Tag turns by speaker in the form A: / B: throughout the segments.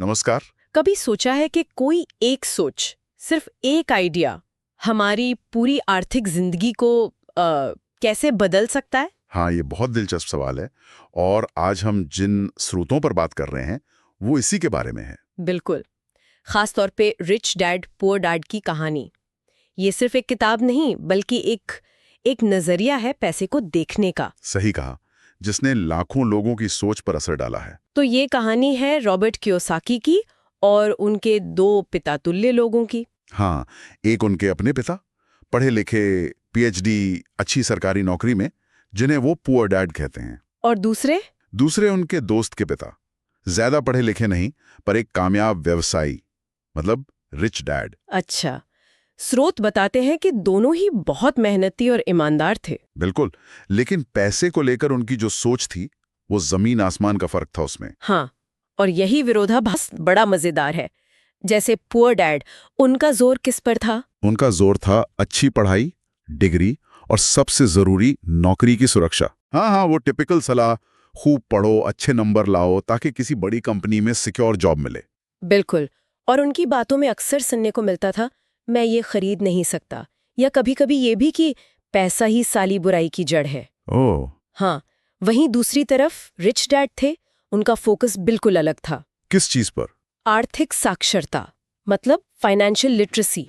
A: नमस्कार।
B: कभी सोचा है कि कोई एक सोच, सिर्फ एक आइडिया हमारी पूरी आर्थिक जिंदगी को कैसे बदल सकता है?
A: हाँ, ये बहुत दिलचस्प सवाल है और आज हम जिन स्रोतों पर बात कर रहे हैं वो इसी के बारे में है।
B: बिल्कुल। खास तौर पे रिच डैड पुअर डैड की कहानी। ये सिर्फ एक किताब नहीं, बल्कि एक नजरिया है पैसे को देखने का।
A: सही कहा, जिसने लाखों लोगों की सोच पर असर डाला है।
B: तो ये कहानी है रॉबर्ट कियोसाकी की और उनके दो पितातुल्य लोगों की।
A: हाँ, एक उनके अपने पिता, पढ़े लिखे, पीएचडी, अच्छी सरकारी नौकरी में, जिन्हें वो पुअर डैड कहते हैं।
B: और दूसरे?
A: दूसरे उनके दोस्त के पिता, ज्यादा पढ़े लिखे नहीं, पर एक कामयाब व्यवसायी, मतलब रिच डैड।
B: अच्छा। स्रोत बताते हैं कि दोनों ही बहुत मेहनती और ईमानदार थे।
A: बिल्कुल, लेकिन पैसे को लेकर उनकी जो सोच थी वो जमीन आसमान का फर्क था उसमें।
B: हाँ, और यही विरोधाभास बड़ा मजेदार है। जैसे पुअर डैड, उनका जोर किस पर था?
A: उनका जोर था अच्छी पढ़ाई, डिग्री और सबसे जरूरी नौकरी की सुरक्षा। हाँ हाँ, वो टिपिकल सलाह, खूब पढ़ो, अच्छे नंबर लाओ ताकि किसी बड़ी कंपनी में सिक्योर जॉब मिले।
B: बिल्कुल। और उनकी बातों में अक्सर सुनने को मिलता था, मैं ये खरीद नहीं सकता, या कभी-कभी ये भी कि पैसा ही सारी बुराई की जड़ है।
A: ओह,
B: हाँ, वहीं दूसरी तरफ रिच डैड थे, उनका फोकस बिल्कुल अलग था।
A: किस चीज पर?
B: आर्थिक साक्षरता, मतलब फाइनेंशियल लिटरेसी,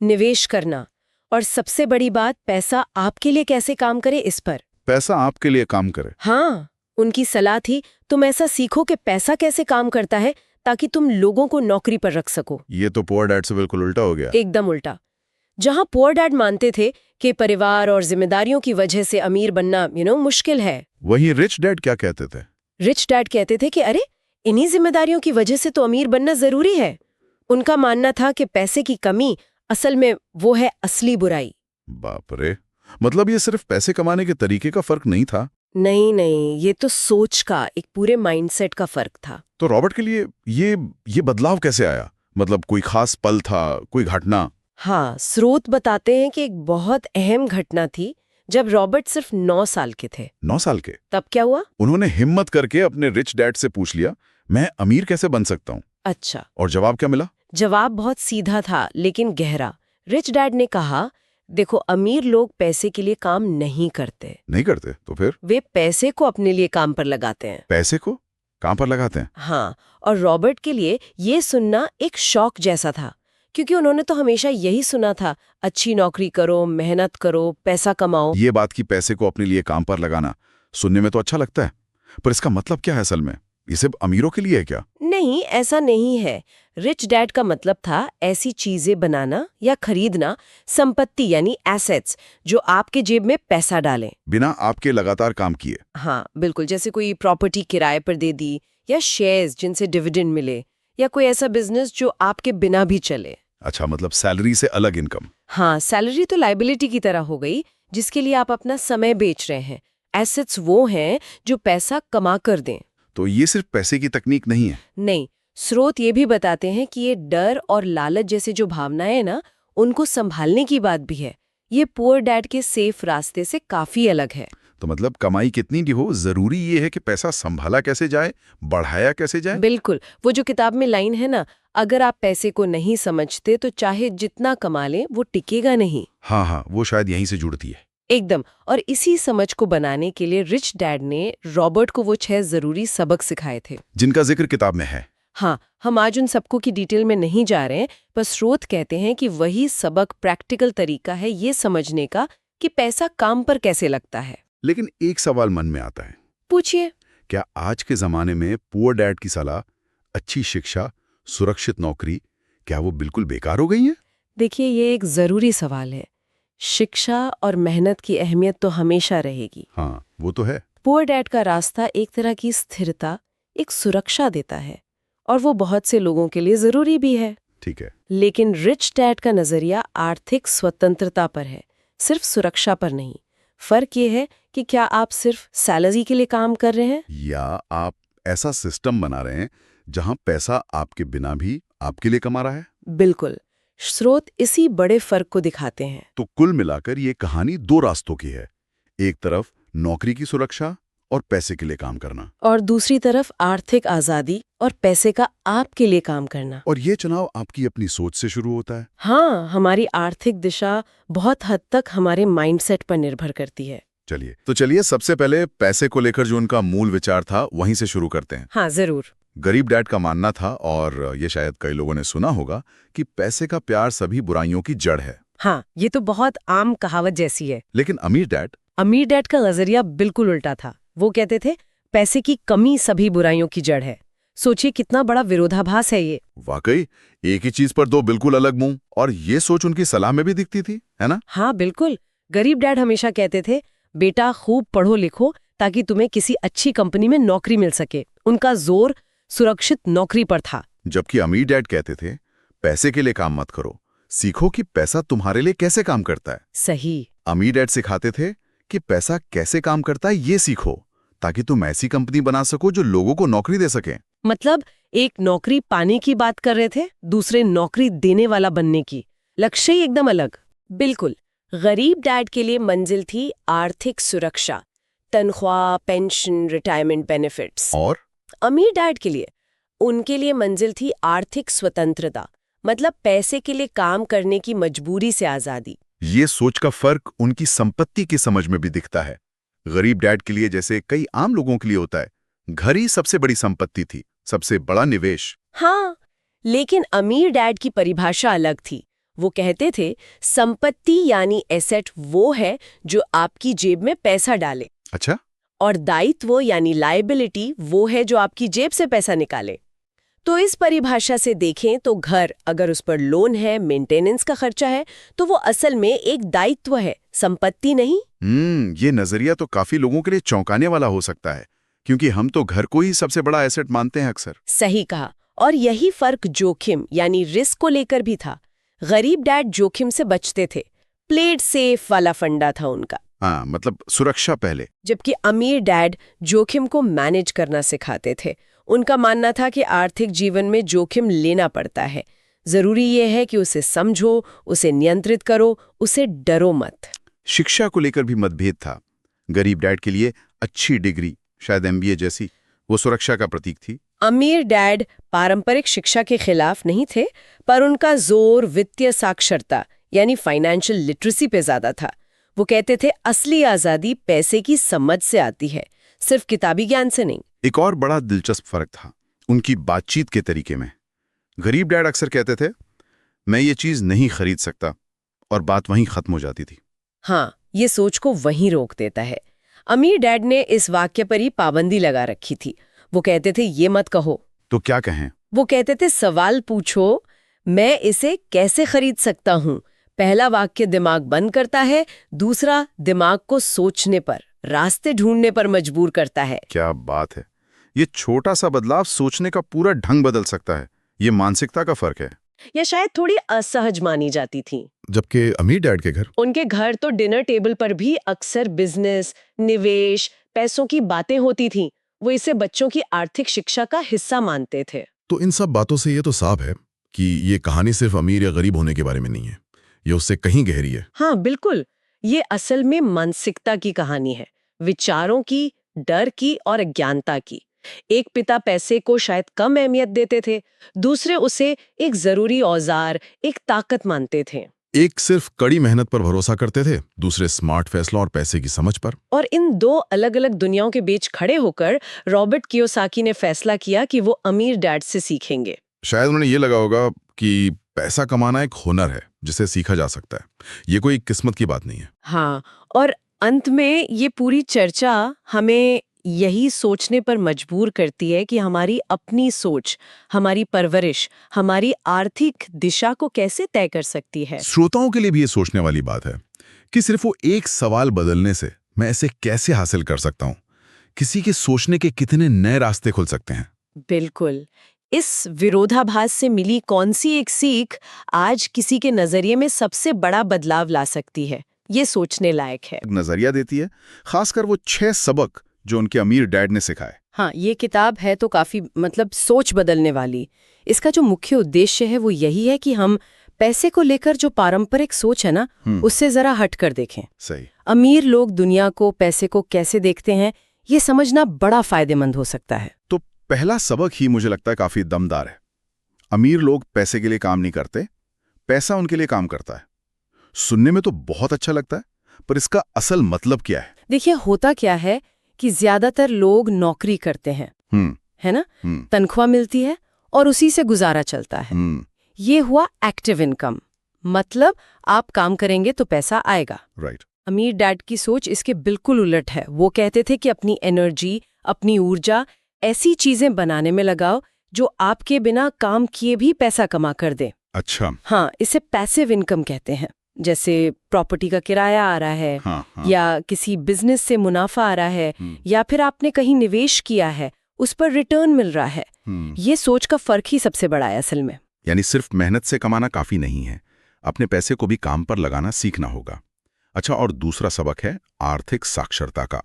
B: निवेश करना, और सबसे बड़ी बात, पैसा आपके लिए कैसे काम करे इस पर।
A: पैसा आपके लिए काम करे।
B: हाँ, उनकी सलाह थी, तुम ऐसा सीखो कि पैसा कैसे काम करता है ताकि तुम लोगों को नौकरी पर रख सको।
A: ये तो पुअर डैड से बिल्कुल उल्टा हो गया।
B: एकदम उल्टा। जहां पुअर डैड मानते थे कि परिवार और जिम्मेदारियों की वजह से अमीर बनना मुश्किल है,
A: वहीं रिच डैड क्या कहते थे?
B: रिच डैड कहते थे कि अरे, इन्हीं जिम्मेदारियों की वजह से तो अमीर बनना जरूरी है। उनका मानना था कि पैसे की कमी असल में वो है असली बुराई।
A: बाप रे, मतलब ये सिर्फ पैसे कमाने के तरीके का फर्क नहीं था।
B: नहीं नहीं, ये तो सोच का, एक पूरे माइंडसेट का फर्क था।
A: तो रॉबर्ट के लिए ये बदलाव कैसे आया? मतलब कोई खास पल था, कोई घटना?
B: हाँ, स्रोत बताते हैं कि एक बहुत अहम घटना थी जब रॉबर्ट सिर्फ 9 साल के थे।
A: 9 साल के?
B: तब क्या हुआ?
A: उन्होंने हिम्मत करके अपने रिच डैड से पूछ लिया, मैं अमीर कैसे बन सकता हूँ?
B: अच्छा।
A: और जवाब क्या मिला?
B: जवाब बहुत सीधा था लेकिन गहरा। रिच डैड ने कहा, देखो, अमीर लोग पैसे के लिए काम नहीं करते,
A: नहीं करते तो फिर?
B: वे पैसे को अपने लिए काम पर लगाते हैं।
A: पैसे को कहाँ पर लगाते हैं?
B: हाँ, और रॉबर्ट के लिए ये सुनना एक शॉक जैसा था, क्योंकि उन्होंने तो हमेशा यही सुना था, अच्छी नौकरी करो, मेहनत करो, पैसा कमाओ।
A: ये बात कि पैसे को अपने लिए काम पर लगाना सुनने में तो अच्छा लगता है, पर इसका मतलब क्या है असल में? ये सिर्फ अमीरों के लिए है क्या?
B: नहीं, ऐसा नहीं है। रिच डैड का मतलब था ऐसी चीजें बनाना या खरीदना, संपत्ति यानी एसेट्स, जो आपके जेब में पैसा डालें।
A: बिना आपके लगातार काम किए।
B: हाँ बिल्कुल, जैसे कोई प्रॉपर्टी किराए पर दे दी, या शेयर्स जिनसे डिविडेंड मिले, या कोई ऐसा बिजनेस जो आपके बिना भी चले।
A: अच्छा, मतलब सैलरी से अलग इनकम।
B: हाँ, सैलरी तो लाइबिलिटी की तरह हो गई, जिसके लिए आप अपना समय बेच रहे हैं। एसेट्स वो हैं जो पैसा कमा कर दें।
A: तो ये सिर्फ पैसे की तकनीक नहीं है।
B: नहीं, स्रोत ये भी बताते हैं कि ये डर और लालच जैसे जो भावनाएं ना, उनको संभालने की बात भी है। ये पुअर डैड के सेफ रास्ते से काफी अलग है।
A: तो मतलब कमाई कितनी भी हो, जरूरी ये है कि पैसा संभाला कैसे जाए, बढ़ाया कैसे जाए।
B: बिल्कुल, वो जो किताब में लाइन है ना, अगर आप पैसे को नहीं समझते तो चाहे जितना कमा लें वो टिकेगा नहीं।
A: हाँ हाँ, वो शायद यहीं से जुड़ती है।
B: एकदम। और इसी समझ को बनाने के लिए रिच डैड ने रॉबर्ट को वो 6 जरूरी सबक सिखाए थे,
A: जिनका जिक्र किताब में है।
B: हाँ, हम आज उन सबको की डिटेल में नहीं जा रहे हैं, पर स्रोत कहते हैं कि वही सबक प्रैक्टिकल तरीका है ये समझने का कि पैसा काम पर कैसे लगता है।
A: लेकिन एक सवाल मन में आता है,
B: पूछिए।
A: क्या आज के जमाने में पुअर डैड की सलाह, अच्छी शिक्षा, सुरक्षित नौकरी, क्या वो बिल्कुल बेकार हो गई है?
B: देखिए, ये एक जरूरी सवाल है। शिक्षा और मेहनत की अहमियत तो हमेशा रहेगी।
A: हाँ, वो तो है।
B: पुअर डैड का रास्ता एक तरह की स्थिरता, एक सुरक्षा देता है, और वो बहुत से लोगों के लिए जरूरी भी है।
A: ठीक है।
B: लेकिन रिच डैड का नजरिया आर्थिक स्वतंत्रता पर है, सिर्फ सुरक्षा पर नहीं। फर्क ये है कि क्या आप सिर्फ सैलरी के लिए काम कर रहे हैं,
A: या आप ऐसा सिस्टम बना रहे हैं जहां पैसा आपके बिना भी आपके लिए कमा रहा है।
B: बिल्कुल। स्रोत इसी बड़े फर्क को दिखाते हैं।
A: तो कुल मिलाकर ये कहानी दो रास्तों की है। एक तरफ नौकरी की सुरक्षा और पैसे के लिए काम करना।
B: और दूसरी तरफ आर्थिक आजादी और पैसे का आपके लिए काम करना।
A: और ये चुनाव आपकी अपनी सोच से शुरू होता है।
B: हाँ, हमारी आर्थिक दिशा बहुत हद तक हमारे माइंडसेट पर निर्भर करती है।
A: चलिए सबसे पहले पैसे को लेकर जो उनका मूल विचार था वहीं से शुरू करते हैं।
B: हाँ, जरूर।
A: गरीब डैड का मानना था, और ये शायद कई लोगों ने सुना होगा, कि पैसे का प्यार सभी बुराइयों की जड़ है।
B: हाँ, ये तो बहुत आम कहावत जैसी है।
A: लेकिन
B: अमीर डैड का नजरिया बिल्कुल उल्टा था। वो कहते थे पैसे की कमी सभी बुराइयों की जड़ है। सोचिए कितना बड़ा विरोधाभास है ये।
A: वाकई एक ही चीज पर दो बिल्कुल अलग मुंह। और ये सोच उनकी सलाह में भी दिखती थी, है ना?
B: हाँ, बिल्कुल। गरीब डैड हमेशा कहते थे बेटा खूब पढ़ो लिखो ताकि तुम्हें किसी अच्छी कंपनी में नौकरी मिल सके। उनका जोर सुरक्षित नौकरी पर था।
A: जबकि अमीर डैड कहते थे पैसे के लिए काम मत करो, सीखो कि पैसा तुम्हारे लिए कैसे काम करता है।
B: सही।
A: अमीर डैड सिखाते थे कि पैसा कैसे काम करता है ये सीखो, ताकि तुम ऐसी कंपनी बना सको जो लोगों को नौकरी दे सके।
B: मतलब एक नौकरी पाने की बात कर रहे थे, दूसरे नौकरी देने वाला बनने की। लक्ष्य ही एकदम अलग। बिल्कुल। गरीब डैड के लिए मंजिल थी आर्थिक सुरक्षा, तनख्वाह, पेंशन, रिटायरमेंट बेनिफिट्स।
A: और
B: अमीर डैड के लिए उनके लिए मंजिल थी आर्थिक स्वतंत्रता, मतलब पैसे के लिए काम करने की मजबूरी से आजादी।
A: ये सोच का फर्क उनकी संपत्ति की समझ में भी दिखता है। गरीब डैड के लिए, जैसे कई आम लोगों के लिए होता है, घर ही सबसे बड़ी संपत्ति थी, सबसे बड़ा निवेश।
B: हाँ, लेकिन अमीर डैड की परिभाषा अलग थी। वो कहते थे संपत्ति यानी एसेट वो है जो आपकी जेब में पैसा डाले।
A: अच्छा।
B: और दायित्व यानी लायबिलिटी वो है जो आपकी जेब से पैसा निकाले। तो इस परिभाषा से देखें तो घर, अगर उस पर लोन है, मेंटेनेंस का खर्चा है, तो वो असल में एक दायित्व है, संपत्ति नहीं।
A: ये नजरिया तो काफी लोगों के लिए चौंकाने वाला हो सकता है, क्योंकि हम तो घर को ही सबसे बड़ा एसेट मानते हैं अक्सर।
B: सही कहा। और यही फर्क जोखिम यानी रिस्क को लेकर भी था। गरीब डैड जोखिम से बचते थे, प्लेड सेफ वाला फंडा था उनका।
A: हाँ, मतलब सुरक्षा पहले।
B: जबकि अमीर डैड जोखिम को मैनेज करना सिखाते थे। उनका मानना था कि आर्थिक जीवन में जोखिम लेना पड़ता है, जरूरी ये है कि उसे समझो, उसे नियंत्रित करो, उसे डरो मत।
A: शिक्षा को लेकर भी मतभेद था। गरीब डैड के लिए अच्छी डिग्री, शायद MBA जैसी, वो सुरक्षा का प्रतीक थी।
B: अमीर डैड पारंपरिक शिक्षा के खिलाफ नहीं थे, पर उनका जोर वित्तीय साक्षरता यानी फाइनेंशियल लिटरेसी पे ज्यादा था। वो कहते थे असली आजादी पैसे की समझ से आती है, सिर्फ किताबी ज्ञान से नहीं।
A: एक और बड़ा दिलचस्प फर्क था उनकी बातचीत के तरीके में। गरीब डैड अक्सर कहते थे मैं ये चीज नहीं खरीद सकता, और बात वहीं खत्म हो जाती थी।
B: हाँ, ये सोच को वहीं रोक देता है। अमीर डैड ने इस वाक्य पर ही पाबंदी लगा रखी थी। वो कहते थे ये मत कहो।
A: तो क्या कहें?
B: वो कहते थे सवाल पूछो, मैं इसे कैसे खरीद सकता हूँ। पहला वाक्य दिमाग बंद करता है, दूसरा दिमाग को सोचने पर, रास्ते ढूंढने पर मजबूर करता है।
A: क्या बात है! ये छोटा सा बदलाव सोचने का पूरा ढंग बदल सकता है। ये मानसिकता का फर्क है।
B: या शायद थोड़ी असहज मानी जाती थी।
A: जबकि अमीर डैड के घर,
B: उनके घर तो डिनर टेबल पर भी अक्सर बिजनेस, निवेश, पैसों की बातें होती थीं। वो इसे बच्चों की आर्थिक शिक्षा का हिस्सा मानते थे।
C: तो इन सब बातों से ये तो साफ है कि ये कहानी सिर्फ अमीर या गरीब होने के बारे में नहीं है, ये उससे कहीं गहरी है।
B: हाँ, बिल्कुल। ये असल में मानसिकता की कहानी है, विचारों की, डर की और अज्ञानता की। एक पिता पैसे को शायद कम अहमियत देते थे, दूसरे उसे एक जरूरी औजार, एक ताकत मानते थे।
C: एक सिर्फ कड़ी मेहनत पर भरोसा करते थे, दूसरे स्मार्ट फैसला और पैसे की समझ पर।
B: और इन दो अलग अलग दुनियाओं के बीच खड़े होकर रॉबर्ट कियोसाकी ने फैसला किया कि वो अमीर डैड से सीखेंगे।
C: शायद उन्हें ये लगा होगा कि पैसा कमाना एक हुनर है जिसे सीखा जा सकता है, ये कोई किस्मत की बात नहीं है।
B: हाँ, और अंत में ये पूरी चर्चा हमें यही सोचने पर मजबूर करती है कि हमारी अपनी सोच, हमारी परवरिश, हमारी आर्थिक दिशा को कैसे तय कर सकती है।
C: श्रोताओं के लिए भी ये सोचने वाली बात है कि सिर्फ वो एक सवाल बदलने से मैं ऐसे कैसे हासिल कर सकता हूँ, किसी के सोचने के कितने नए रास्ते खुल सकते हैं।
B: बिल्कुल। इस विरोधाभास से मिली कौन सी एक सीख आज किसी के नजरिए में सबसे बड़ा बदलाव ला सकती है, ये सोचने लायक है।
A: नजरिया देती है, खासकर वो 6 सबक जो उनके अमीर डैड ने सिखाए।
B: हाँ, ये किताब है तो काफी सोच बदलने वाली। इसका जो मुख्य उद्देश्य है वो यही है कि हम पैसे को लेकर जो पारंपरिक सोच है ना, उससे जरा हट कर देखें।
A: सही।
B: अमीर लोग दुनिया को, पैसे को कैसे देखते हैं, ये समझना बड़ा फायदेमंद हो सकता है।
A: तो पहला सबक ही मुझे लगता है काफी दमदार है। अमीर लोग पैसे के लिए काम नहीं करते, पैसा उनके लिए काम करता है। सुनने में तो बहुत अच्छा लगता है, पर इसका असल मतलब क्या है?
B: देखिए, होता क्या है कि ज्यादातर लोग नौकरी करते हैं, है ना? तनख्वाह मिलती है और उसी से गुजारा चलता है। ये हुआ एक्टिव इनकम, मतलब आप काम करेंगे तो पैसा आएगा।
A: राइट।
B: अमीर डैड की सोच इसके बिल्कुल उलट है। वो कहते थे कि अपनी एनर्जी, अपनी ऊर्जा ऐसी चीजें बनाने में लगाओ जो आपके बिना काम किए भी पैसा कमा कर दे।
A: अच्छा।
B: हाँ, इसे पैसिव इनकम कहते हैं। जैसे प्रॉपर्टी का किराया आ रहा है,
A: हाँ।
B: या किसी बिजनेस से मुनाफा आ रहा है, या फिर आपने कहीं निवेश किया है, उस पर रिटर्न मिल रहा है। ये सोच का फर्क ही सबसे बड़ा है असल में।
A: यानी सिर्फ मेहनत से कमाना काफी नहीं है, अपने पैसे को भी काम पर लगाना सीखना होगा। अच्छा, और दूसरा सबक है आर्थिक साक्षरता का।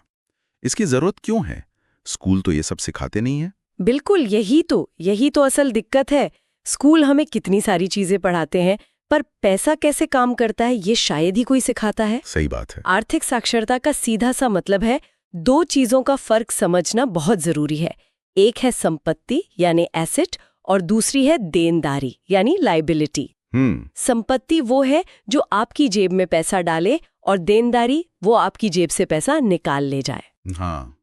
A: इसकी जरूरत क्यों है? स्कूल तो ये सब सिखाते नहीं है।
B: बिल्कुल, यही तो असल दिक्कत है। स्कूल हमें कितनी सारी चीजें पढ़ाते हैं, पर पैसा कैसे काम करता है ये शायद ही कोई सिखाता है।
A: सही बात है।
B: आर्थिक साक्षरता का सीधा सा मतलब है, दो चीजों का फर्क समझना बहुत जरूरी है। एक है संपत्ति यानी एसेट, और दूसरी है देनदारी यानी लायबिलिटी। संपत्ति वो है जो आपकी जेब में पैसा डाले, और देनदारी वो आपकी जेब से पैसा निकाल ले जाए।
A: हाँ,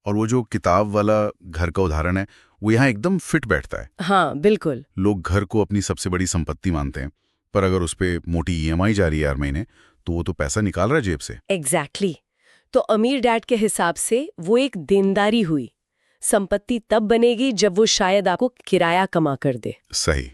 A: और वो जो किताब वाला घर का उदाहरण है, वो यहाँ एकदम फिट बैठता है।
B: हाँ, बिल्कुल।
A: लोग घर को अपनी सबसे बड़ी संपत्ति मानते हैं, पर अगर उस पे मोटी ईएमआई जा रही है हर महीने, तो वो तो पैसा निकाल रहा है जेब से।
B: एग्जैक्टली। तो अमीर डैड के हिसाब से वो एक देनदारी हुई। संपत्ति तब बनेगी जब वो शायद आपको किराया कमा कर दे।
A: सही।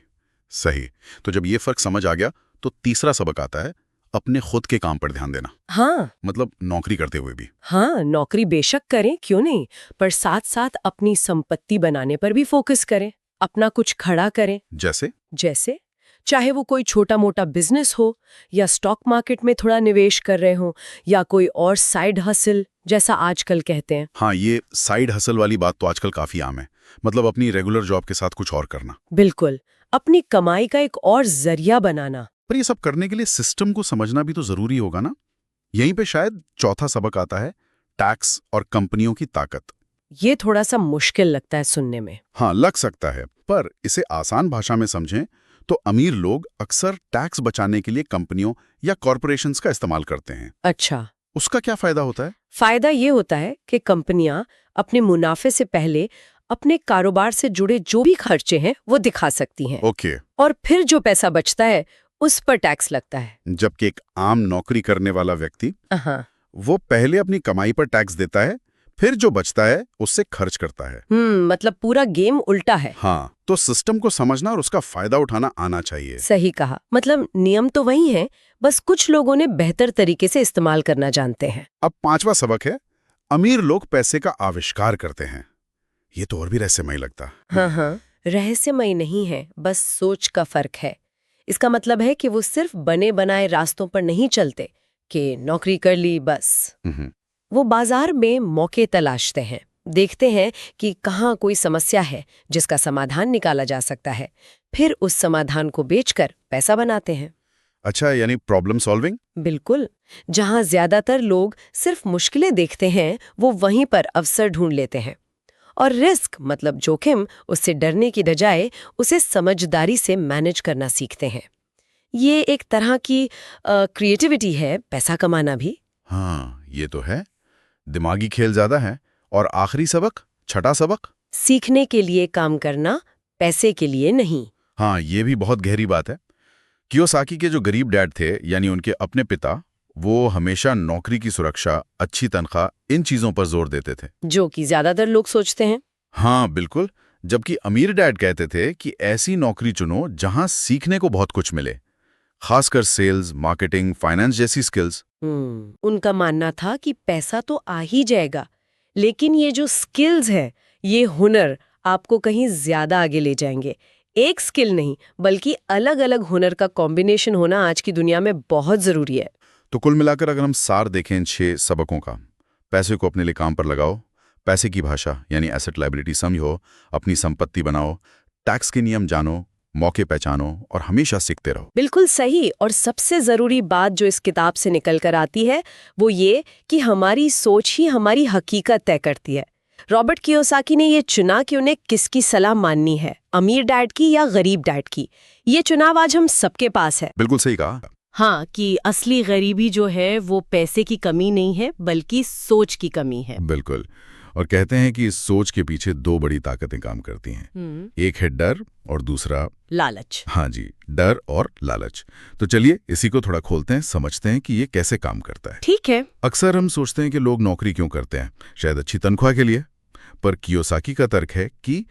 A: तो जब ये फर्क समझ आ गया, तो तीसरा सबक आता है अपने खुद के काम पर ध्यान देना।
B: हाँ,
A: मतलब नौकरी करते हुए भी।
B: हाँ, नौकरी बेशक करें, क्यों नहीं, पर साथ साथ अपनी संपत्ति बनाने पर भी फोकस करें, अपना कुछ खड़ा करें। जैसे चाहे वो कोई छोटा मोटा बिजनेस हो, या स्टॉक मार्केट में थोड़ा निवेश कर रहे हो, या कोई और साइड हसल जैसा आजकल कहते हैं।
A: हाँ, ये साइड हसल वाली बात तो आजकल काफी आम है। मतलब अपनी रेगुलर जॉब के साथ कुछ और करना।
B: बिल्कुल, अपनी कमाई का एक और जरिया बनाना।
A: पर ये सब करने के लिए सिस्टम को समझना भी तो जरूरी होगा ना। यहीं पे शायद चौथा सबक आता है, टैक्स और कंपनियों की ताकत।
B: ये थोड़ा सा मुश्किल लगता है सुनने में।
A: हाँ, लग सकता है, पर इसे आसान भाषा में समझें तो अमीर लोग अक्सर टैक्स बचाने के लिए कंपनियों या कॉरपोरेशंस का इस्तेमाल करते हैं।
B: अच्छा,
A: उसका क्या फायदा होता है?
B: फायदा ये होता है कि कंपनियां अपने मुनाफे से पहले अपने कारोबार से जुड़े जो भी खर्चे हैं वो दिखा सकती हैं।
A: ओके।
B: और फिर जो पैसा बचता है उस पर टैक्स लगता है।
A: जबकि एक आम नौकरी करने वाला व्यक्ति,
B: हाँ।
A: वो पहले अपनी कमाई पर टैक्स देता है, फिर जो बचता है उससे खर्च करता है।
B: मतलब पूरा गेम उल्टा है।
A: हाँ, तो सिस्टम को समझना और उसका फायदा उठाना आना चाहिए।
B: सही कहा। मतलब नियम तो वही है, बस कुछ लोगों ने बेहतर तरीके से इस्तेमाल करना जानते हैं।
A: अब पांचवा सबक है, अमीर लोग पैसे का आविष्कार करते हैं। ये तो और भी रहस्यमय लगता।
B: हाँ, रहस्यमय नहीं है, बस सोच का फर्क है। इसका मतलब है कि वो सिर्फ बने बनाए रास्तों पर नहीं चलते कि नौकरी कर ली बस। वो बाजार में मौके तलाशते हैं, देखते हैं कि कहाँ कोई समस्या है जिसका समाधान निकाला जा सकता है, फिर उस समाधान को बेचकर पैसा बनाते हैं।
A: अच्छा, यानी प्रॉब्लम सॉल्विंग।
B: बिल्कुल। जहाँ ज्यादातर लोग सिर्फ मुश्किलें देखते हैं, वो वहीं पर अवसर ढूंढ लेते हैं। और रिस्क मतलब जोखिम, उससे डरने की बजाय उसे समझदारी से मैनेज करना सीखते हैं। ये एक तरह की क्रिएटिविटी है, पैसा कमाना भी।
A: हाँ, ये तो है। दिमागी खेल ज्यादा है। और आखिरी सबक, छठा सबक,
B: सीखने के लिए काम करना, पैसे के लिए नहीं।
A: हाँ, ये भी बहुत गहरी बात है। कियोसाकी के जो गरीब डैड थे, यानी उनके अपने पिता, वो हमेशा नौकरी की सुरक्षा, अच्छी तनख्वाह, इन चीजों पर जोर देते थे,
B: जो कि ज्यादातर लोग सोचते हैं।
A: हाँ बिल्कुल। जबकि अमीर डैड कहते थे कि ऐसी नौकरी चुनो जहां सीखने को बहुत कुछ मिले, खासकर सेल्स, मार्केटिंग, फाइनेंस जैसी स्किल्स।
B: उनका मानना था कि पैसा तो आ ही जाएगा, लेकिन ये जो स्किल्स है, ये हुनर आपको कहीं ज्यादा आगे ले जाएंगे। एक स्किल नहीं, बल्कि अलग अलग हुनर का कॉम्बिनेशन होना आज की दुनिया में बहुत जरूरी है।
A: तो कुल मिलाकर अगर हम सार देखें इन 6 सबकों का, पैसे को अपने लिए काम पर लगाओ, पैसे की भाषा यानी एसेट लायबिलिटी समझो, अपनी संपत्ति बनाओ, टैक्स के नियम जानो, मौके पहचानो और हमेशा सीखते रहो।
B: बिल्कुल सही। और सबसे जरूरी बात जो इस किताब से निकल कर आती है वो ये कि हमारी सोच ही हमारी हकीकत तय करती है। रॉबर्ट कियोसाकी ने ये चुना कि उन्हें किसकी सलाह माननी है, अमीर डैड की या गरीब डैड की। ये चुनाव आज हम सबके पास है।
A: बिल्कुल सही कहा।
D: हाँ, कि असली गरीबी जो है वो पैसे की कमी नहीं है बल्कि सोच की कमी है।
C: बिल्कुल। और कहते हैं कि इस सोच के पीछे दो बड़ी ताकतें काम करती हैं। एक है डर और दूसरा
D: लालच।
C: हाँ जी, डर और लालच। तो चलिए इसी को थोड़ा खोलते हैं, समझते हैं कि ये कैसे काम करता है।
D: ठीक है।
C: अक्सर हम सोचते हैं कि लोग नौकरी क्यों करते हैं, शायद अच्छी तनख्वाह के लिए। पर कियोसाकी का तर्क है कि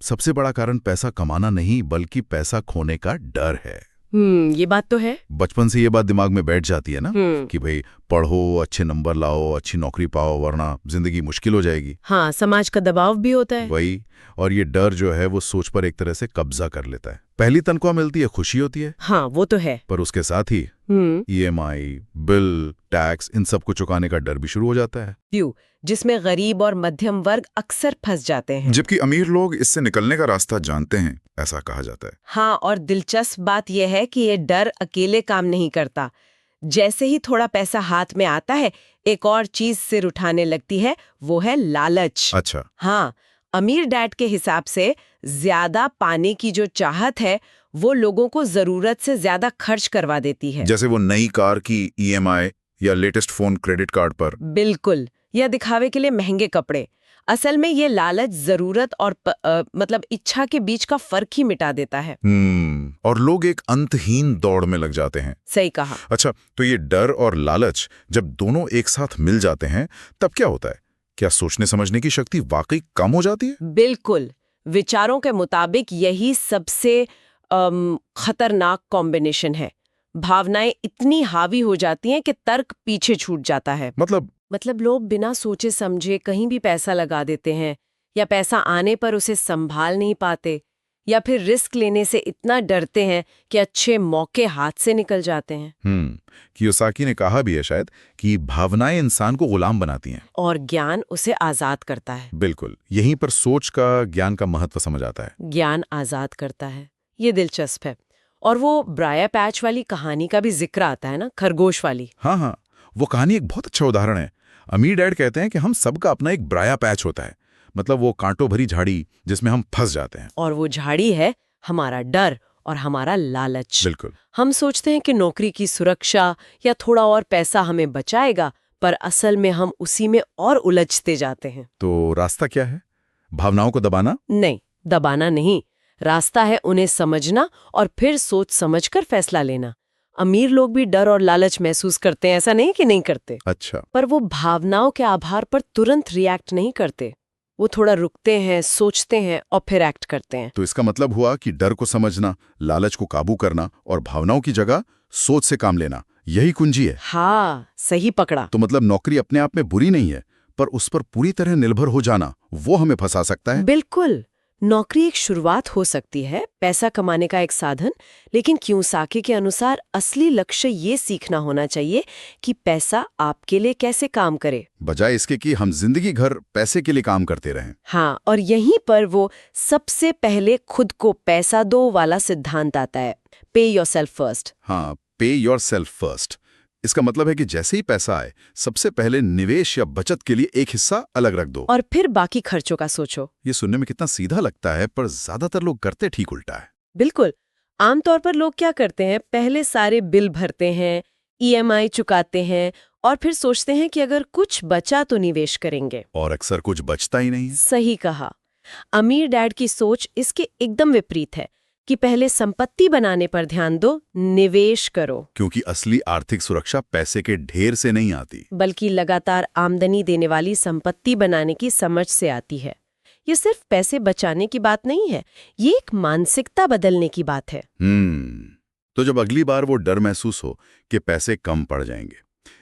C: सबसे बड़ा कारण पैसा कमाना नहीं बल्कि पैसा खोने का डर है।
D: ये बात तो है।
C: बचपन से ये बात दिमाग में बैठ जाती है ना कि भाई पढ़ो, अच्छे नंबर लाओ, अच्छी नौकरी पाओ, वरना जिंदगी मुश्किल हो जाएगी।
D: हाँ, समाज का दबाव भी होता है।
C: वही। और ये डर जो है वो सोच पर एक तरह से कब्जा कर लेता है। पहली तनख्वाह मिलती है, खुशी होती है,
D: हाँ वो तो है।
C: पर उसके साथ ही EMI, बिल, टैक्स, इन सब को चुकाने का डर भी शुरू हो जाता है।
B: जिसमें गरीब और मध्यम वर्ग अक्सर फंस जाते हैं।
A: जबकि अमीर लोग इससे निकलने का रास्ता जानते हैं, ऐसा कहा जाता है।
B: हाँ, और दिलचस्प बात यह है कि ये डर अकेले काम नहीं करता। जैसे ही थोड़ा पैसा हाथ में आता है, एक और चीज सिर उठाने लगती है, वो है लालच।
A: अच्छा।
B: हाँ, अमीर डैड के हिसाब से ज्यादा पाने की जो चाहत है वो लोगों को जरूरत से ज्यादा खर्च करवा देती है।
A: जैसे वो नई कार की EMI या लेटेस्ट फोन क्रेडिट कार्ड पर।
B: बिल्कुल, या दिखावे के लिए महंगे कपड़े। असल में ये लालच जरूरत और मतलब इच्छा के बीच का फर्क ही मिटा देता है।
A: और लोग एक अंतहीन दौड़ में लग जाते हैं।
B: सही कहा।
A: अच्छा, तो ये डर और लालच जब दोनों एक साथ मिल जाते हैं तब क्या होता है? क्या सोचने समझने की शक्ति वाकई कम हो जाती है?
B: बिल्कुल। विचारों के मुताबिक यही सबसे खतरनाक कॉम्बिनेशन है। भावनाएं इतनी हावी हो जाती हैं कि तर्क पीछे छूट जाता है। मतलब लोग बिना सोचे समझे कहीं भी पैसा लगा देते हैं, या पैसा आने पर उसे संभाल नहीं पाते, या फिर रिस्क लेने से इतना डरते हैं कि अच्छे मौके हाथ से निकल जाते हैं।
C: कियोसाकी ने कहा भी है शायद कि भावनाएं इंसान को गुलाम बनाती हैं
B: और ज्ञान उसे आजाद करता है।
C: बिल्कुल, यहीं पर सोच का, ज्ञान का महत्व समझ आता है।
B: ज्ञान आजाद करता है, ये दिलचस्प है। और वो ब्राया पैच वाली कहानी का भी जिक्र आता है ना, खरगोश वाली।
C: हाँ, वो कहानी एक बहुत अच्छा उदाहरण है। अमीर डैड कहते हैं कि हम सबका अपना एक ब्राया पैच होता है, मतलब वो कांटों भरी झाड़ी जिसमें हम फंस जाते हैं।
B: और वो झाड़ी है हमारा डर और हमारा लालच।
C: बिल्कुल।
B: हम सोचते हैं कि नौकरी की सुरक्षा या थोड़ा और पैसा हमें बचाएगा, पर असल में हम उसी में और उलझते जाते हैं।
C: तो रास्ता क्या है? भावनाओं को दबाना?
B: नहीं, दबाना नहीं। रास्ता है उन्हें समझना और फिर सोच समझकर फैसला लेना। अमीर लोग भी डर और लालच महसूस करते हैं, ऐसा नहीं कि नहीं करते।
C: अच्छा।
B: पर वो भावनाओं के आधार पर तुरंत रिएक्ट नहीं करते। वो थोड़ा रुकते हैं, सोचते हैं और फिर एक्ट करते हैं।
C: तो इसका मतलब हुआ कि डर को समझना, लालच को काबू करना और भावनाओं की जगह सोच से काम लेना, यही कुंजी है।
B: हाँ, सही पकड़ा।
C: तो मतलब नौकरी अपने आप में बुरी नहीं है, पर उस पर पूरी तरह निर्भर हो जाना वो हमें फंसा सकता है।
B: बिल्कुल। नौकरी एक शुरुआत हो सकती है, पैसा कमाने का एक साधन, लेकिन कियोसाकी के अनुसार असली लक्ष्य ये सीखना होना चाहिए कि पैसा आपके लिए कैसे काम करे,
C: बजाय इसके कि हम जिंदगी भर पैसे के लिए काम करते रहें।
B: हाँ, और यहीं पर वो सबसे पहले खुद को पैसा दो वाला सिद्धांत आता है, पे योरसेल्फ फर्स्ट।
C: हाँ, पे योरसेल्फ फर्स्ट। इसका मतलब है कि जैसे ही पैसा आए, सबसे पहले निवेश या बचत के लिए एक हिस्सा अलग रख दो
B: और फिर बाकी खर्चों का सोचो।
C: ये सुनने में कितना सीधा लगता है, पर ज्यादातर लोग करते ठीक उल्टा है।
B: बिल्कुल। आमतौर पर लोग क्या करते हैं, पहले सारे बिल भरते हैं, EMI चुकाते हैं और फिर सोचते हैं कि अगर कुछ बचा तो निवेश करेंगे।
C: और अक्सर कुछ बचता ही नहीं है।
B: सही कहा। अमीर डैड की सोच इसके एकदम विपरीत है कि पहले संपत्ति बनाने पर ध्यान दो, निवेश करो।
C: क्योंकि असली आर्थिक सुरक्षा पैसे के ढेर से नहीं आती,
B: बल्कि लगातार आमदनी देने वाली संपत्ति बनाने की समझ से आती है। ये सिर्फ पैसे बचाने की बात नहीं है, ये एक मानसिकता बदलने की बात है।
C: तो जब अगली बार वो डर महसूस हो कि पैसे कम पड़ जाएंगे,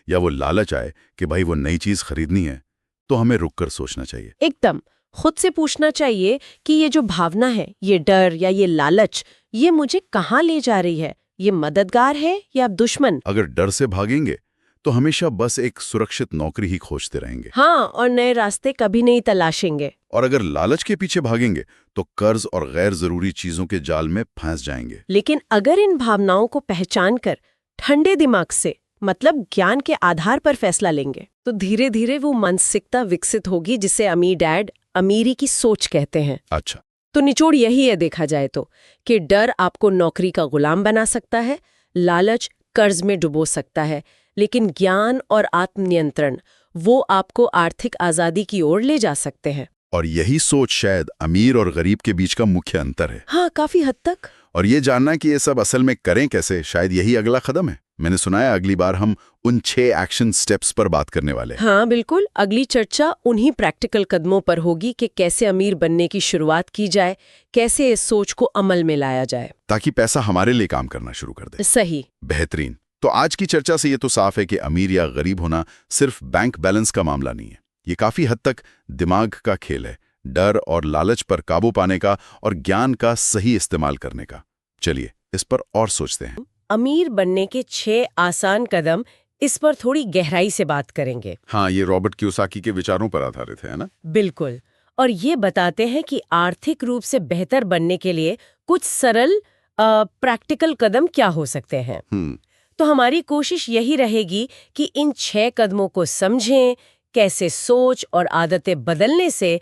C: या वो लालच आए कि भाई वो नई चीज खरीदनी है, तो हमें रुककर सोचना चाहिए।
B: एकदम खुद से पूछना चाहिए कि ये जो भावना है, ये डर या ये लालच, ये मुझे कहाँ ले जा रही है? ये मददगार है या दुश्मन?
C: अगर डर से भागेंगे तो हमेशा बस एक सुरक्षित नौकरी ही खोजते रहेंगे।
B: हाँ, और नए रास्ते कभी नहीं तलाशेंगे।
C: और अगर लालच के पीछे भागेंगे तो कर्ज और गैर जरूरी चीजों के जाल में फंस जाएंगे।
B: लेकिन अगर इन भावनाओं को पहचान कर ठंडे दिमाग से, मतलब ज्ञान के आधार पर फैसला लेंगे, तो धीरे धीरे वो मानसिकता विकसित होगी जिसे अमीर डैड अमीरी की सोच कहते हैं।
C: अच्छा,
B: तो निचोड़ यही है देखा जाए तो, कि डर आपको नौकरी का गुलाम बना सकता है, लालच कर्ज में डुबो सकता है, लेकिन ज्ञान और आत्मनियंत्रण वो आपको आर्थिक आजादी की ओर ले जा सकते हैं।
C: और यही सोच शायद अमीर और गरीब के बीच का मुख्य अंतर है।
B: हाँ, काफी हद तक।
C: और ये जानना कि ये सब असल में करें कैसे, शायद यही अगला कदम है। मैंने सुना है अगली बार हम उन 6 एक्शन स्टेप्स पर बात करने वाले हैं।
B: हाँ बिल्कुल, अगली चर्चा उन्हीं प्रैक्टिकल कदमों पर होगी कि कैसे अमीर बनने की शुरुआत की जाए, कैसे इस सोच को अमल में लाया जाए,
C: ताकि पैसा हमारे लिए काम करना शुरू कर दे।
B: सही।
C: बेहतरीन। तो आज की चर्चा से ये तो साफ है कि अमीर या गरीब होना सिर्फ बैंक बैलेंस का मामला नहीं है। ये काफी हद तक दिमाग का खेल है, डर और लालच पर काबू पाने का और ज्ञान का सही इस्तेमाल करने का। चलिए इस पर और सोचते हैं।
B: अमीर बनने के 6 आसान कदम, इस पर थोड़ी गहराई से बात करेंगे।
C: हाँ, ये रॉबर्ट कियोसाकी के विचारों पर आधारित है ना?
B: बिल्कुल। और ये बताते हैं कि आर्थिक रूप से बेहतर बनने के लिए कुछ सरल प्रैक्टिकल कदम क्या हो सकते हैं। तो हमारी कोशिश यही रहेगी कि इन 6 कदमों को समझें, कैसे सोच और आदतें बदलने से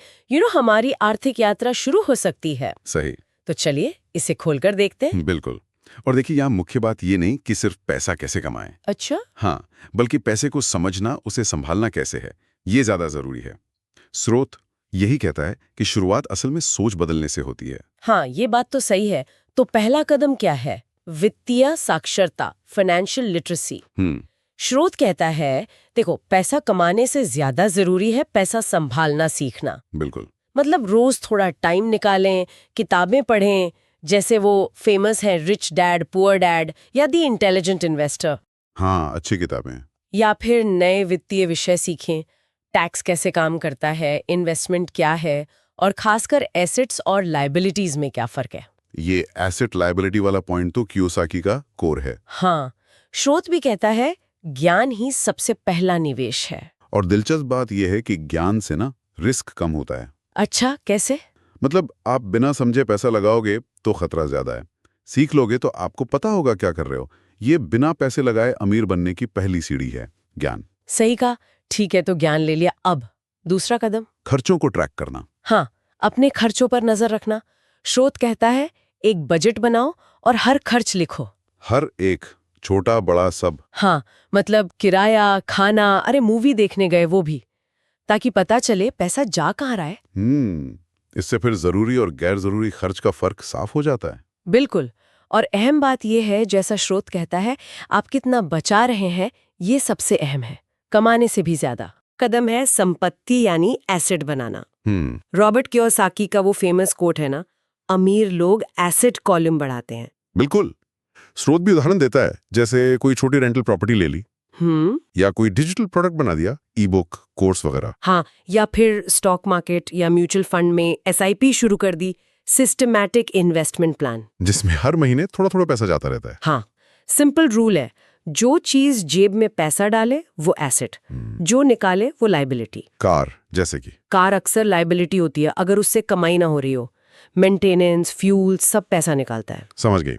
B: हमारी आर्थिक यात्रा शुरू हो सकती है।
C: सही।
B: तो चलिए इसे खोलकर देखते हैं।
C: बिल्कुल। और देखिए, यहाँ मुख्य बात ये नहीं कि सिर्फ पैसा कैसे कमाएं।
B: अच्छा।
C: हाँ, बल्कि पैसे को समझना, उसे संभालना कैसे है, ये ज्यादा जरूरी है। स्रोत यही कहता है कि शुरुआत असल में सोच बदलने से होती है।
B: हाँ, ये बात तो सही है। तो पहला कदम क्या है? वित्तीय साक्षरता, फाइनेंशियल लिटरेसी। स्रोत कहता है, देखो, पैसा कमाने से ज्यादा जरूरी है पैसा संभालना सीखना।
C: बिल्कुल।
B: मतलब रोज थोड़ा टाइम निकालें, किताबें पढ़ें, जैसे वो फेमस है रिच डैड पुअर डैड या द इंटेलिजेंट इन्वेस्टर।
C: हाँ, अच्छी किताबें हैं।
B: या फिर नए वित्तीय विषय सीखें, टैक्स कैसे काम करता है, इन्वेस्टमेंट क्या है, और खासकर एसेट्स और लायबिलिटीज में क्या फर्क है।
C: ये एसेट लायबिलिटी वाला पॉइंट तो कियोसाकी का कोर है।
B: हाँ, स्रोत भी कहता है ज्ञान ही सबसे पहला निवेश है।
C: और दिलचस्प बात यह है कि ज्ञान से ना रिस्क कम होता है।
B: अच्छा, कैसे?
C: मतलब आप बिना समझे पैसा लगाओगे तो खतरा ज्यादा है, सीख लोगे तो आपको पता होगा क्या कर रहे हो। ये बिना पैसे लगाए अमीर बनने की पहली सीढ़ी है, ज्ञान।
B: सही कहा। ठीक है, तो ज्ञान ले लिया। अब दूसरा कदम,
C: खर्चों को ट्रैक करना।
B: हाँ, अपने खर्चों पर नजर रखना। स्रोत कहता है एक बजट बनाओ और हर खर्च लिखो।
C: हर एक, छोटा बड़ा सब।
B: हाँ, मतलब किराया, खाना, अरे मूवी देखने गए वो भी, ताकि पता चले पैसा जा कहाँ रहा है।
C: इससे फिर जरूरी और गैर जरूरी खर्च का फर्क साफ हो जाता है।
B: बिल्कुल। और अहम बात यह है, जैसा स्रोत कहता है, आप कितना बचा रहे हैं ये सबसे अहम है, कमाने से भी ज्यादा। कदम है संपत्ति यानी एसेट बनाना। रॉबर्ट कियोसाकी का वो फेमस कोट है ना, अमीर लोग एसेट कॉलम बढ़ाते हैं।
C: बिल्कुल। स्रोत भी उदाहरण देता है, जैसे कोई छोटी रेंटल प्रॉपर्टी ले ली, या कोई डिजिटल प्रोडक्ट बना दिया, ई बुक, कोर्स वगैरह।
B: हाँ, या फिर स्टॉक मार्केट या म्यूचुअल फंड में SIP शुरू कर दी, सिस्टमैटिक इन्वेस्टमेंट प्लान,
C: जिसमें हर महीने थोड़ा थोड़ा पैसा जाता रहता है।
B: हाँ, सिंपल रूल है, जो चीज जेब में पैसा डाले वो एसेट, जो निकाले वो लायबिलिटी।
C: कार जैसे कि?
B: कार अक्सर लायबिलिटी होती है अगर उससे कमाई ना हो रही हो। मेंटेनेंस, फ्यूल, सब पैसा निकालता है।
C: समझ गई।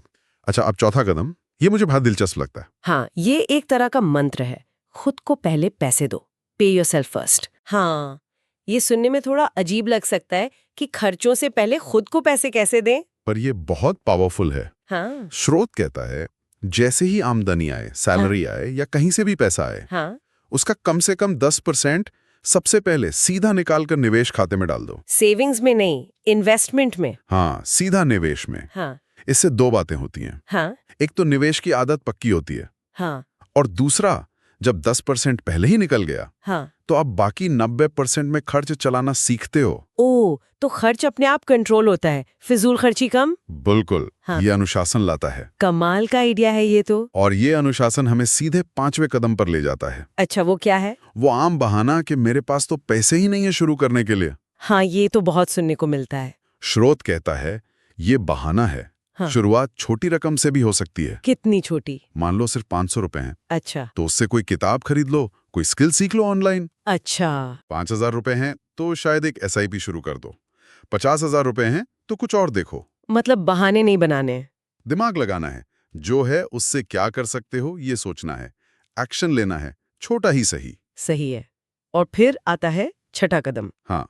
C: अच्छा, अब चौथा कदम, ये मुझे बहुत दिलचस्प लगता है।
B: हाँ, ये एक तरह का मंत्र है, खुद को पहले पैसे दो, पे योरसेल्फ फर्स्ट। हाँ, ये सुनने में थोड़ा अजीब लग सकता है कि खर्चों से पहले खुद को पैसे कैसे दें,
C: पर ये बहुत पावरफुल है।
B: हाँ,
C: स्रोत कहता है, जैसे ही आमदनी आए, सैलरी आए या कहीं से भी पैसा आए,
B: हाँ,
C: उसका कम से कम 10% सबसे पहले सीधा निकाल कर निवेश खाते में डाल दो।
B: सेविंग्स में नहीं, इन्वेस्टमेंट में।
C: हाँ, सीधा निवेश में।
B: हाँ,
C: इससे 2 बातें होती हैं।
B: हाँ,
C: एक तो निवेश की आदत पक्की होती है,
B: हाँ,
C: और दूसरा, जब 10% पहले ही निकल गया,
B: हाँ,
C: तो आप बाकी 90% में खर्च चलाना सीखते हो।
B: ओ, तो खर्च अपने आप कंट्रोल होता है, फिजूल खर्ची कम।
C: बिल्कुल।
B: हाँ।
C: ये अनुशासन लाता है।
B: कमाल का आइडिया है ये तो।
C: और ये अनुशासन हमें सीधे 5वें कदम पर ले जाता है।
B: अच्छा, वो क्या है?
C: वो आम बहाना कि मेरे पास तो पैसे ही नहीं है शुरू करने के लिए।
B: हाँ, ये तो बहुत सुनने को मिलता है।
C: स्रोत कहता है, ये बहाना है।
B: हाँ।
C: शुरुआत छोटी रकम से भी हो सकती है।
B: कितनी छोटी?
C: मान लो सिर्फ 500 रुपए हैं,
B: अच्छा
C: तो उससे कोई किताब खरीद लो, कोई स्किल सीख लो ऑनलाइन।
B: अच्छा।
C: 5,000 रुपए हैं तो शायद एक SIP शुरू कर दो। 50,000 रुपए हैं तो कुछ और देखो।
B: मतलब बहाने नहीं बनाने।
C: दिमाग लगाना है, जो है उससे क्या कर सकते हो ये सोचना है, एक्शन लेना है, छोटा ही सही।
B: सही है। और फिर आता है छठा कदम।
C: हाँ,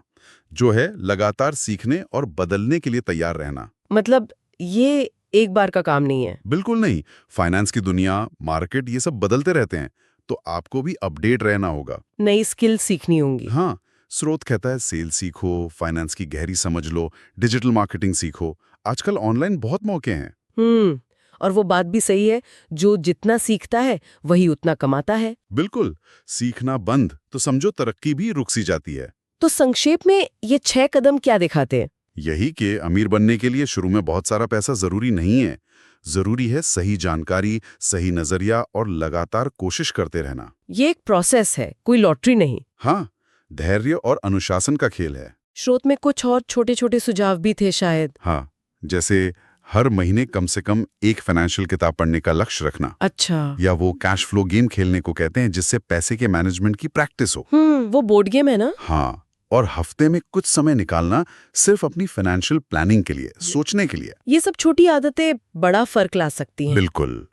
C: जो है लगातार सीखने और बदलने के लिए तैयार रहना।
B: मतलब ये एक बार का काम नहीं है।
C: बिल्कुल नहीं, फाइनेंस की दुनिया, मार्केट ये सब बदलते रहते हैं, तो आपको भी अपडेट रहना होगा।
B: नई स्किल सीखनी होंगी।
C: हाँ, स्रोत कहता है सेल सीखो, फाइनेंस की गहरी समझ लो, डिजिटल मार्केटिंग सीखो। आजकल ऑनलाइन बहुत मौके हैं।
B: और वो बात भी सही है, जो जितना सीखता है वही उतना कमाता है।
C: बिल्कुल, सीखना बंद तो समझो तरक्की भी रुक सी जाती है।
B: तो संक्षेप में ये 6 कदम क्या दिखाते हैं?
C: यही कि अमीर बनने के लिए शुरू में बहुत सारा पैसा जरूरी नहीं है। जरूरी है सही जानकारी, सही नजरिया और लगातार कोशिश करते रहना।
B: ये एक प्रोसेस है, कोई लॉटरी नहीं।
C: हाँ, धैर्य और अनुशासन का खेल है।
B: स्रोत में कुछ और छोटे छोटे सुझाव भी थे शायद।
C: हाँ, जैसे हर महीने कम से कम एक फाइनेंशियल किताब पढ़ने का लक्ष्य रखना,
B: अच्छा।
C: या वो कैश फ्लो गेम खेलने को कहते हैं, जिससे पैसे के मैनेजमेंट की प्रैक्टिस हो।
B: वो बोर्ड गेम है ना?
C: हाँ, और हफ्ते में कुछ समय निकालना सिर्फ अपनी फाइनेंशियल प्लानिंग के लिए, सोचने के लिए।
B: ये सब छोटी आदतें बड़ा फर्क ला सकती हैं।
C: बिल्कुल।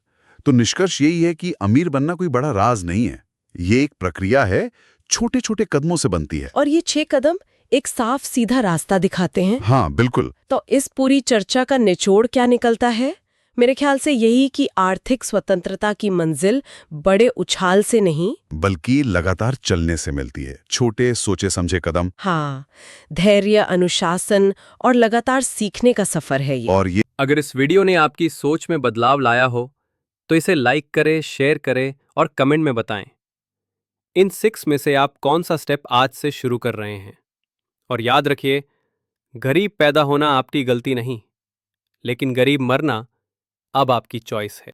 C: तो निष्कर्ष यही है कि अमीर बनना कोई बड़ा राज नहीं है, ये एक प्रक्रिया है, छोटे छोटे कदमों से बनती है।
B: और ये 6 कदम एक साफ सीधा रास्ता दिखाते हैं।
C: हाँ बिल्कुल।
B: तो इस पूरी चर्चा का निचोड़ क्या निकलता है? मेरे ख्याल से यही कि आर्थिक स्वतंत्रता की मंजिल बड़े उछाल से नहीं,
C: बल्कि लगातार चलने से मिलती है। छोटे सोचे समझे कदम।
B: हाँ, धैर्य, अनुशासन और लगातार सीखने का सफर है ये।
C: और ये
E: अगर इस वीडियो ने आपकी सोच में बदलाव लाया हो तो इसे लाइक करें, शेयर करें और कमेंट में बताएं। इन 6 में से आप कौन सा स्टेप आज से शुरू कर रहे हैं। और याद रखिए, गरीब पैदा होना आपकी गलती नहीं, लेकिन गरीब मरना अब आपकी चॉइस है।